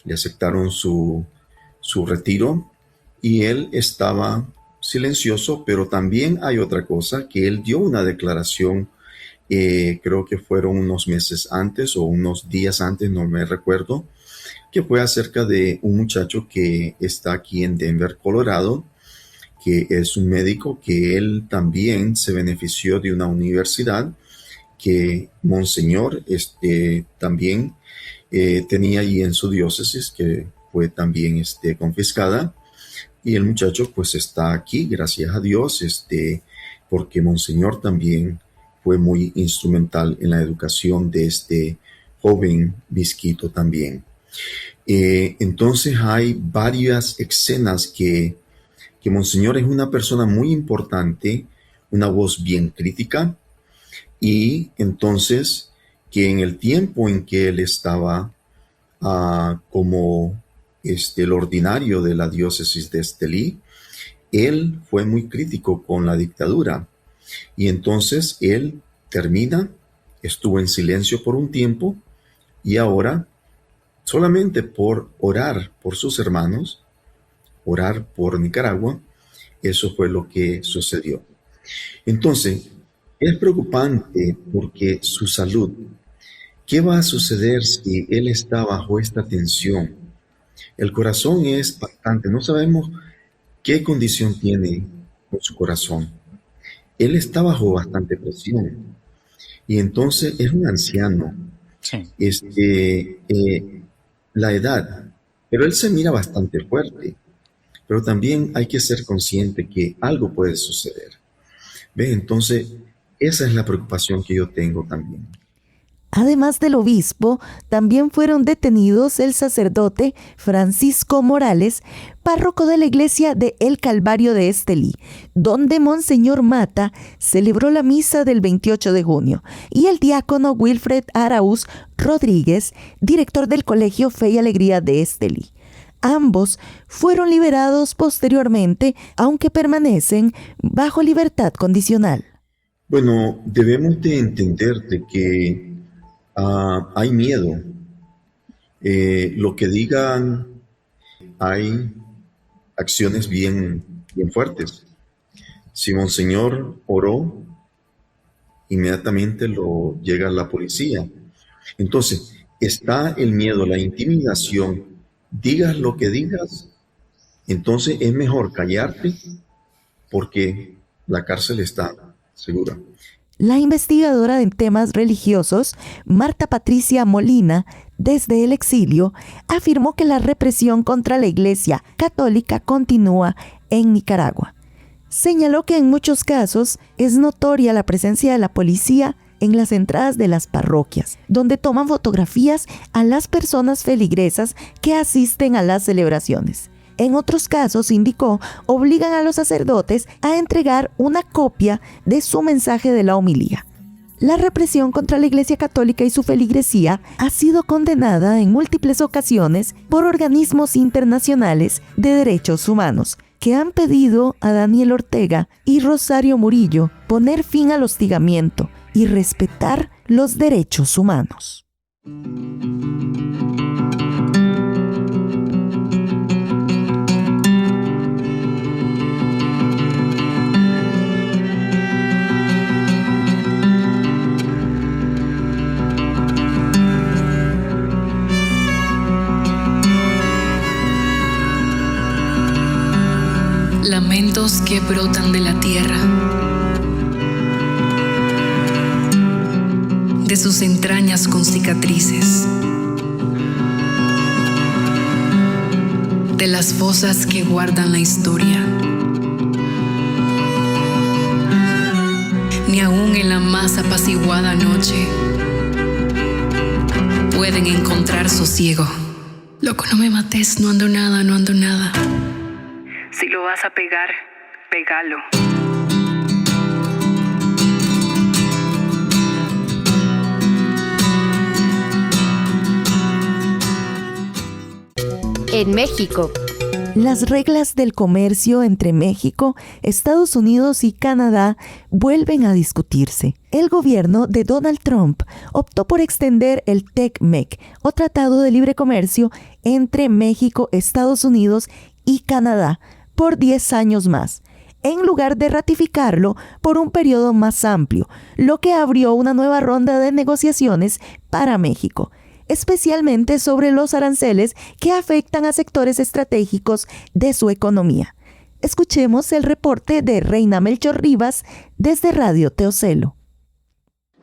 Le aceptaron su retiro y él estaba silencioso, pero también hay otra cosa, que él dio una declaración, creo que fueron unos meses antes o unos días antes, no me recuerdo, que fue acerca de un muchacho que está aquí en Denver, Colorado, que es un médico, que él también se benefició de una universidad que Monseñor también tenía allí en su diócesis, que fue también confiscada. Y el muchacho pues está aquí, gracias a Dios, porque Monseñor también fue muy instrumental en la educación de este joven Visquito también. Entonces hay varias escenas que Monseñor es una persona muy importante, una voz bien crítica, y entonces que en el tiempo en que él estaba como el ordinario de la diócesis de Estelí, él fue muy crítico con la dictadura, y entonces él estuvo en silencio por un tiempo, y ahora solamente por orar por sus hermanos, orar por Nicaragua, eso fue lo que sucedió. Entonces, es preocupante porque su salud, ¿qué va a suceder si él está bajo esta tensión? El corazón es bastante, no sabemos qué condición tiene con su corazón. Él está bajo bastante presión y entonces es un anciano. Sí. La edad, pero él se mira bastante fuerte. Pero también hay que ser consciente que algo puede suceder. ¿Ve? Entonces, esa es la preocupación que yo tengo también. Además del obispo, también fueron detenidos el sacerdote Francisco Morales, párroco de la iglesia de El Calvario de Estelí, donde Monseñor Mata celebró la misa del 28 de junio, y el diácono Wilfred Araúz Rodríguez, director del Colegio Fe y Alegría de Estelí. Ambos fueron liberados posteriormente, aunque permanecen bajo libertad condicional. Bueno, debemos de entender de que hay miedo. Lo que digan, hay acciones bien fuertes. Si Monseñor oró, inmediatamente llega la policía. Entonces, está el miedo, la intimidación. Digas lo que digas, entonces es mejor callarte porque la cárcel está segura. La investigadora en temas religiosos, Marta Patricia Molina, desde el exilio, afirmó que la represión contra la Iglesia Católica continúa en Nicaragua. Señaló que en muchos casos es notoria la presencia de la policía en las entradas de las parroquias, donde toman fotografías a las personas feligresas que asisten a las celebraciones. En otros casos, indicó, obligan a los sacerdotes a entregar una copia de su mensaje de la homilía. La represión contra la Iglesia Católica y su feligresía ha sido condenada en múltiples ocasiones por organismos internacionales de derechos humanos, que han pedido a Daniel Ortega y Rosario Murillo poner fin al hostigamiento y respetar los derechos humanos. Lamentos que brotan de la tierra, de sus entrañas con cicatrices, de las fosas que guardan la historia. Ni aún en la más apaciguada noche pueden encontrar sosiego. Loco, no me mates, no ando nada, no ando nada. Si lo vas a pegar, pégalo. En México. Las reglas del comercio entre México, Estados Unidos y Canadá vuelven a discutirse. El gobierno de Donald Trump optó por extender el TEC-MEC, o Tratado de Libre Comercio entre México, Estados Unidos y Canadá, por 10 años más, en lugar de ratificarlo por un periodo más amplio, lo que abrió una nueva ronda de negociaciones para México, especialmente sobre los aranceles que afectan a sectores estratégicos de su economía. Escuchemos el reporte de Reina Melchor Rivas desde Radio Teocelo.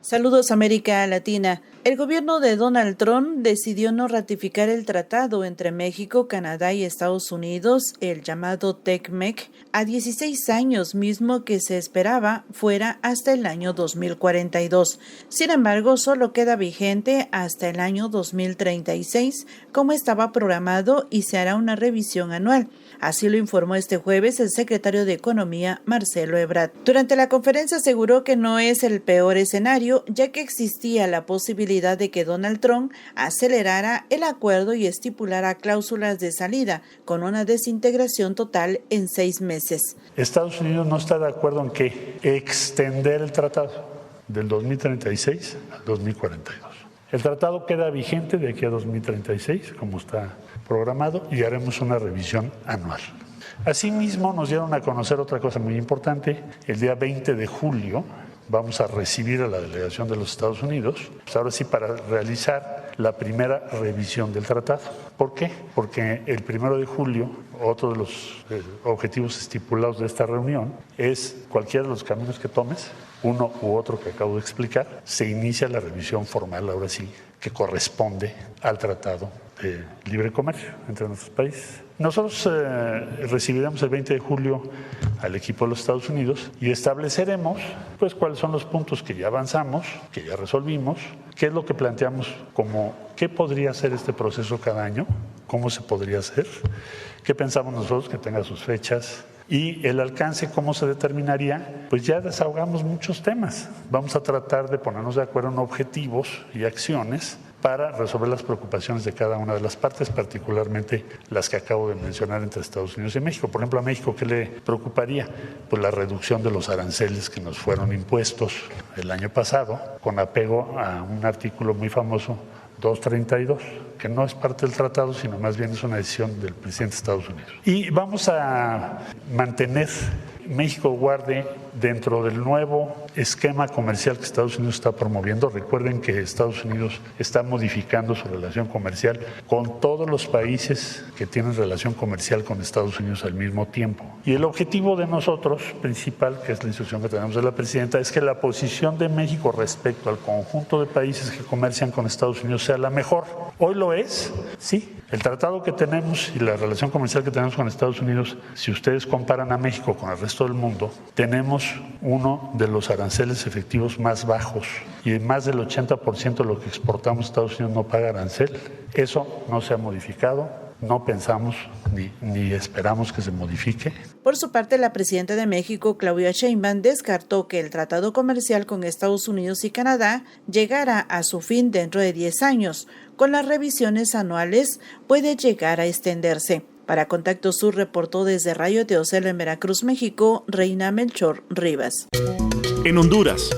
Saludos América Latina. El gobierno de Donald Trump decidió no ratificar el tratado entre México, Canadá y Estados Unidos, el llamado TEC-MEC, a 16 años, mismo que se esperaba fuera hasta el año 2042. Sin embargo, solo queda vigente hasta el año 2036, como estaba programado, y se hará una revisión anual. Así lo informó este jueves el secretario de Economía, Marcelo Ebrard. Durante la conferencia aseguró que no es el peor escenario, ya que existía la posibilidad de que Donald Trump acelerara el acuerdo y estipulara cláusulas de salida, con una desintegración total en 6 meses. Estados Unidos no está de acuerdo en que extender el tratado del 2036 al 2042. El tratado queda vigente de aquí a 2036, como está programado, y haremos una revisión anual. Asimismo, nos dieron a conocer otra cosa muy importante. El día 20 de julio vamos a recibir a la delegación de los Estados Unidos, pues ahora sí, para realizar la primera revisión del tratado. ¿Por qué? Porque el 1 de julio, otro de los objetivos estipulados de esta reunión es cualquiera de los caminos que tomes, uno u otro que acabo de explicar, se inicia la revisión formal, ahora sí, que corresponde al Tratado de Libre Comercio entre nuestros países. Nosotros recibiremos el 20 de julio al equipo de los Estados Unidos y estableceremos pues cuáles son los puntos que ya avanzamos, que ya resolvimos, qué es lo que planteamos como qué podría ser este proceso cada año, cómo se podría hacer, qué pensamos nosotros que tenga sus fechas y el alcance, cómo se determinaría. Pues ya desahogamos muchos temas. Vamos a tratar de ponernos de acuerdo en objetivos y acciones para resolver las preocupaciones de cada una de las partes, particularmente las que acabo de mencionar entre Estados Unidos y México. Por ejemplo, a México, ¿qué le preocuparía? Pues la reducción de los aranceles que nos fueron impuestos el año pasado, con apego a un artículo muy famoso, 232, que no es parte del tratado, sino más bien es una decisión del presidente de Estados Unidos. Y vamos a mantener, México guarde dentro del nuevo esquema comercial que Estados Unidos está promoviendo. Recuerden que Estados Unidos está modificando su relación comercial con todos los países que tienen relación comercial con Estados Unidos al mismo tiempo. Y el objetivo de nosotros, principal, que es la instrucción que tenemos de la presidenta, es que la posición de México respecto al conjunto de países que comercian con Estados Unidos sea la mejor. Hoy lo es, sí. El tratado que tenemos y la relación comercial que tenemos con Estados Unidos, si ustedes comparan a México con el resto del mundo, tenemos uno de los aranceles efectivos más bajos y más del 80% de lo que exportamos a Estados Unidos no paga arancel. Eso no se ha modificado, no pensamos ni esperamos que se modifique. Por su parte, la presidenta de México, Claudia Sheinbaum, descartó que el tratado comercial con Estados Unidos y Canadá llegara a su fin dentro de 10 años. Con las revisiones anuales puede llegar a extenderse. Para Contacto Sur reportó desde Rayo Teocel en Veracruz, México, Reina Melchor Rivas. En Honduras.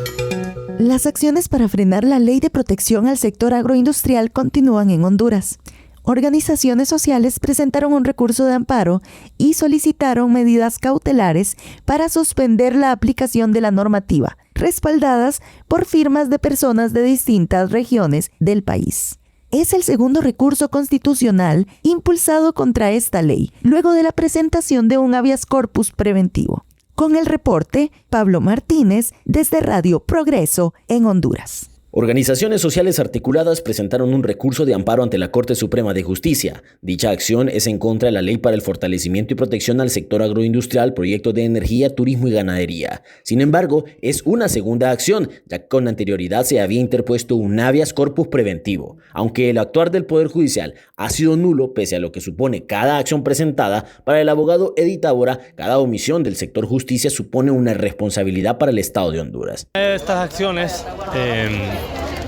Las acciones para frenar la ley de protección al sector agroindustrial continúan en Honduras. Organizaciones sociales presentaron un recurso de amparo y solicitaron medidas cautelares para suspender la aplicación de la normativa, respaldadas por firmas de personas de distintas regiones del país. Es el segundo recurso constitucional impulsado contra esta ley, luego de la presentación de un habeas corpus preventivo. Con el reporte, Pablo Martínez, desde Radio Progreso, en Honduras. Organizaciones sociales articuladas presentaron un recurso de amparo ante la Corte Suprema de Justicia. Dicha acción es en contra de la Ley para el Fortalecimiento y Protección al Sector Agroindustrial, Proyecto de Energía, Turismo y Ganadería. Sin embargo, es una segunda acción, ya que con anterioridad se había interpuesto un habeas corpus preventivo. Aunque el actuar del Poder Judicial ha sido nulo, pese a lo que supone cada acción presentada, para el abogado Edith Tábora, cada omisión del sector justicia supone una responsabilidad para el Estado de Honduras. Estas acciones,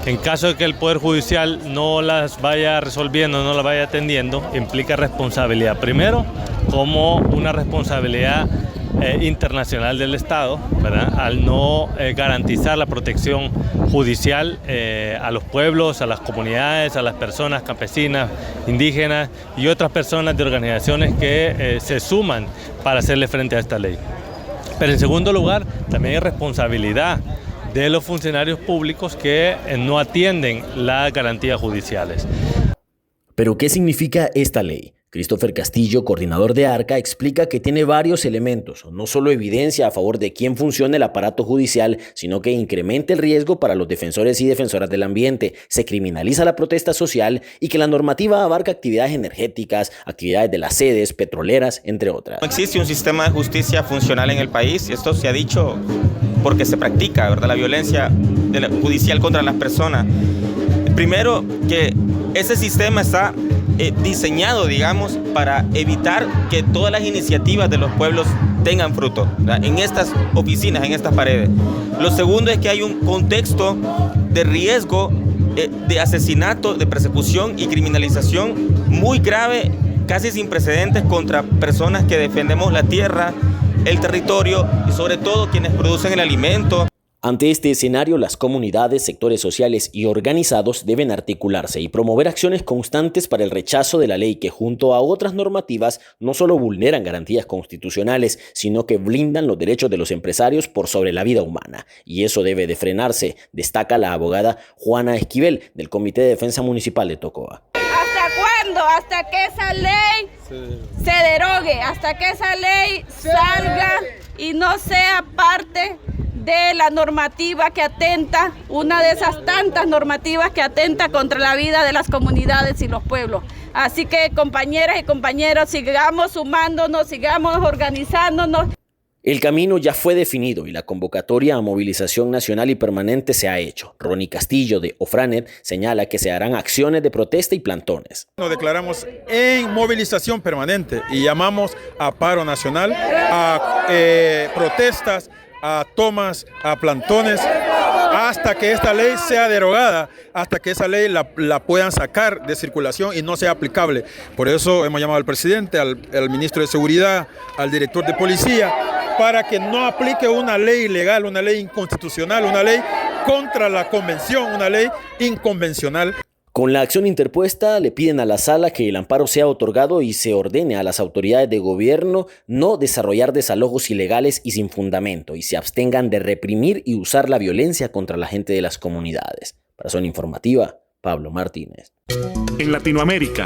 en caso de que el Poder Judicial no las vaya resolviendo, no las vaya atendiendo, implica responsabilidad. Primero, como una responsabilidad internacional del Estado, ¿verdad? Al no garantizar la protección judicial a los pueblos, a las comunidades, a las personas campesinas, indígenas y otras personas de organizaciones que se suman para hacerle frente a esta ley. Pero en segundo lugar, también hay responsabilidad de los funcionarios públicos que no atienden las garantías judiciales. ¿Pero qué significa esta ley? Christopher Castillo, coordinador de ARCA, explica que tiene varios elementos, no solo evidencia a favor de quién funciona el aparato judicial, sino que incrementa el riesgo para los defensores y defensoras del ambiente, se criminaliza la protesta social y que la normativa abarca actividades energéticas, actividades de las sedes, petroleras, entre otras. No existe un sistema de justicia funcional en el país, y esto se ha dicho porque se practica, ¿verdad?, la violencia judicial contra las personas. Primero, que ese sistema está diseñado, digamos, para evitar que todas las iniciativas de los pueblos tengan fruto, ¿verdad?, en estas oficinas, en estas paredes. Lo segundo es que hay un contexto de riesgo de asesinato, de persecución y criminalización muy grave, casi sin precedentes, contra personas que defendemos la tierra, el territorio y sobre todo quienes producen el alimento. Ante este escenario, las comunidades, sectores sociales y organizados deben articularse y promover acciones constantes para el rechazo de la ley que, junto a otras normativas, no solo vulneran garantías constitucionales, sino que blindan los derechos de los empresarios por sobre la vida humana. Y eso debe de frenarse, destaca la abogada Juana Esquivel, del Comité de Defensa Municipal de Tocoa. ¿Hasta cuándo? Hasta que esa ley se derogue, hasta que esa ley salga y no sea parte de la normativa que atenta, una de esas tantas normativas que atenta contra la vida de las comunidades y los pueblos. Así que, compañeras y compañeros, sigamos sumándonos, sigamos organizándonos. El camino ya fue definido y la convocatoria a movilización nacional y permanente se ha hecho. Ronnie Castillo de Ofranet señala que se harán acciones de protesta y plantones. Nos declaramos en movilización permanente y llamamos a paro nacional, a protestas, a tomas, a plantones, hasta que esta ley sea derogada, hasta que esa ley la puedan sacar de circulación y no sea aplicable. Por eso hemos llamado al presidente, al ministro de Seguridad, al director de Policía, para que no aplique una ley ilegal, una ley inconstitucional, una ley contra la convención, una ley inconvencional. Con la acción interpuesta, le piden a la sala que el amparo sea otorgado y se ordene a las autoridades de gobierno no desarrollar desalojos ilegales y sin fundamento y se abstengan de reprimir y usar la violencia contra la gente de las comunidades. Para Zona Informativa, Pablo Martínez. En Latinoamérica.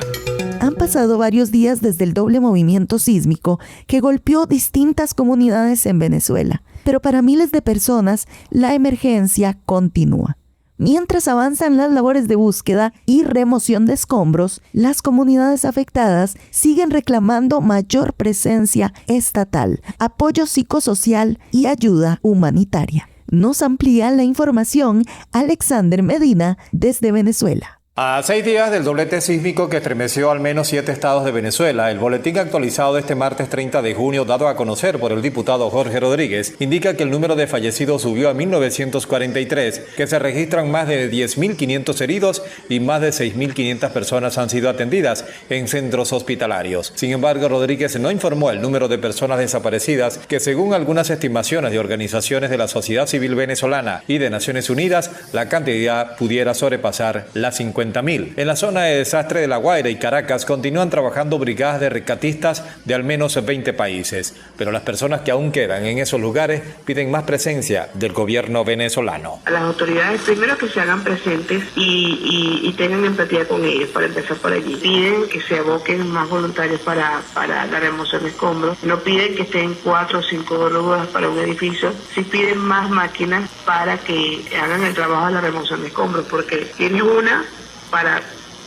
Han pasado varios días desde el doble movimiento sísmico que golpeó distintas comunidades en Venezuela, pero para miles de personas la emergencia continúa. Mientras avanzan las labores de búsqueda y remoción de escombros, las comunidades afectadas siguen reclamando mayor presencia estatal, apoyo psicosocial y ayuda humanitaria. Nos amplía la información Alexander Medina desde Venezuela. A 6 días del doblete sísmico que estremeció al menos 7 estados de Venezuela, el boletín actualizado de este martes 30 de junio, dado a conocer por el diputado Jorge Rodríguez, indica que el número de fallecidos subió a 1.943, que se registran más de 10.500 heridos y más de 6.500 personas han sido atendidas en centros hospitalarios. Sin embargo, Rodríguez no informó el número de personas desaparecidas, que según algunas estimaciones de organizaciones de la sociedad civil venezolana y de Naciones Unidas, la cantidad pudiera sobrepasar las 50.000. En la zona de desastre de La Guaira y Caracas continúan trabajando brigadas de rescatistas de al menos 20 países, pero las personas que aún quedan en esos lugares piden más presencia del gobierno venezolano. A las autoridades primero que se hagan presentes y tengan empatía con ellos, para empezar por allí. Piden que se aboquen más voluntarios para la remoción de escombros. No piden que estén 4 o 5 grúas para un edificio, sí piden más máquinas para que hagan el trabajo de la remoción de escombros, porque tiene una para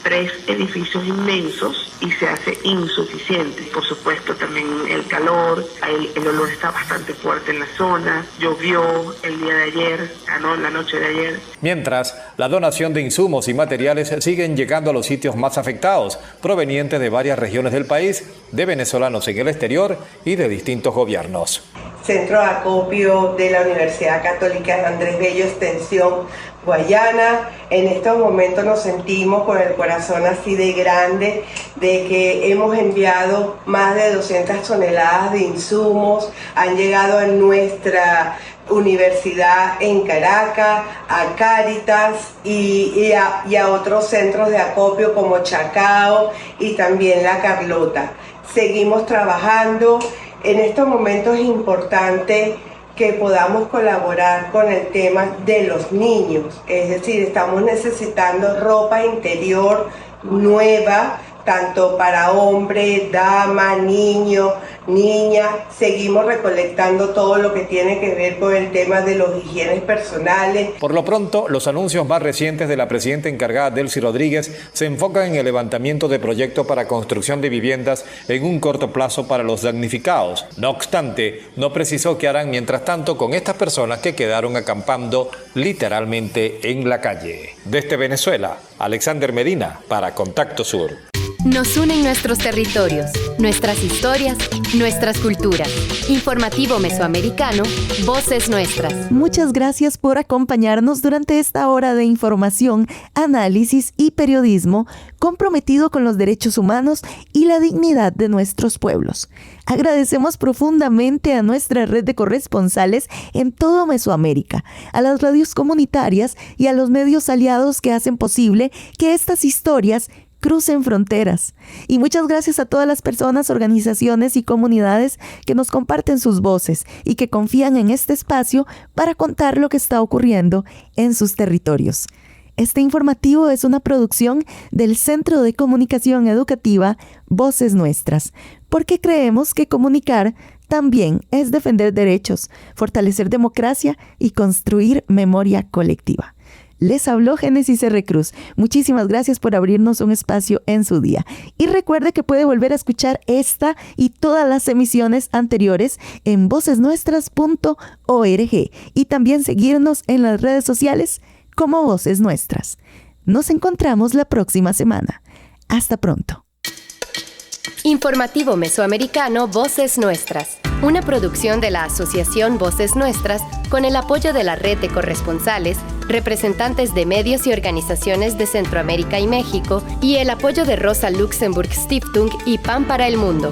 3 edificios inmensos y se hace insuficiente. Por supuesto, también el calor, el olor está bastante fuerte en la zona, llovió el día de ayer, la noche de ayer. Mientras, la donación de insumos y materiales siguen llegando a los sitios más afectados, provenientes de varias regiones del país, de venezolanos en el exterior y de distintos gobiernos. Centro de acopio de la Universidad Católica de Andrés Bello, extensión Guayana. En estos momentos nos sentimos con el corazón así de grande, de que hemos enviado más de 200 toneladas de insumos, han llegado a nuestra universidad en Caracas, a Cáritas y a otros centros de acopio como Chacao y también La Carlota. Seguimos trabajando. En estos momentos es importante que podamos colaborar con el tema de los niños, es decir, estamos necesitando ropa interior nueva, tanto para hombre, dama, niño, niña. Seguimos recolectando todo lo que tiene que ver con el tema de los higienes personales. Por lo pronto, los anuncios más recientes de la presidenta encargada Delcy Rodríguez se enfocan en el levantamiento de proyectos para construcción de viviendas en un corto plazo para los damnificados. No obstante, no precisó qué harán mientras tanto con estas personas que quedaron acampando literalmente en la calle. Desde Venezuela, Alexander Medina para Contacto Sur. Nos unen nuestros territorios, nuestras historias, nuestras culturas. Informativo Mesoamericano, Voces Nuestras. Muchas gracias por acompañarnos durante esta hora de información, análisis y periodismo comprometido con los derechos humanos y la dignidad de nuestros pueblos. Agradecemos profundamente a nuestra red de corresponsales en todo Mesoamérica, a las radios comunitarias y a los medios aliados que hacen posible que estas historias crucen fronteras. Y muchas gracias a todas las personas, organizaciones y comunidades que nos comparten sus voces y que confían en este espacio para contar lo que está ocurriendo en sus territorios. Este informativo es una producción del Centro de Comunicación Educativa Voces Nuestras, porque creemos que comunicar también es defender derechos, fortalecer democracia y construir memoria colectiva. Les habló Génesis R. Cruz. Muchísimas gracias por abrirnos un espacio en su día. Y recuerde que puede volver a escuchar esta y todas las emisiones anteriores en vocesnuestras.org y también seguirnos en las redes sociales como Voces Nuestras. Nos encontramos la próxima semana. Hasta pronto. Informativo Mesoamericano Voces Nuestras, una producción de la Asociación Voces Nuestras con el apoyo de la Red de Corresponsales, representantes de medios y organizaciones de Centroamérica y México y el apoyo de Rosa Luxemburg Stiftung y Pan para el Mundo.